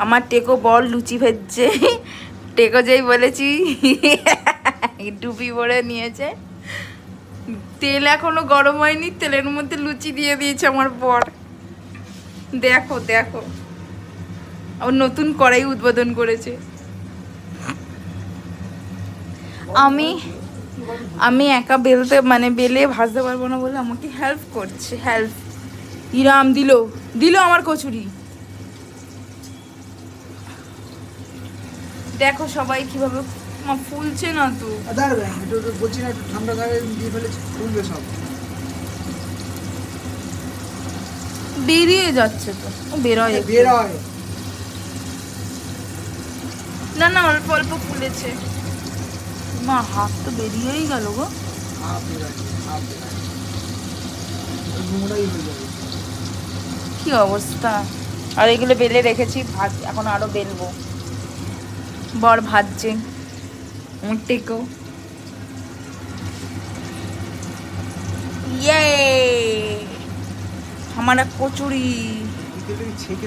আমার টেকো বল লুচি ভেজছে। টেকো যেই বলেছি ডুবি ভরে নিয়েছে। তেল এখনো গরম হয়নি, তেলের মধ্যে লুচি দিয়ে দিয়েছে আমার বর। দেখো দেখো, আবার নতুন কড়াই উদ্বোধন করেছে। আমি একা বেলতে মানে বেলে ভাজতে পারবো না বলে আমাকে হেল্প করছে। হেল্প ইরাম দিল দিল আমার কচুরি। দেখো সবাই কিভাবে ফুলছে না তো। বলছি না একটু ঠান্ডা জায়গায় দিয়ে ফেলেছি, ফুলবে সব। বেরিয়ে যাচ্ছে তো, ও বেরোয় একটু। বেরোয় না না, অল্প অল্প ফুলেছে। মা হাত তো বেরিয়েই গেল গো। নোংরাই হয়ে যাবে। কি অবস্থা। আর এগুলো বেলে রেখেছি, ভাত এখন আরো বেলবো। বর ভাজছে টেকো। ইয়ে हमारा कचौड़ी।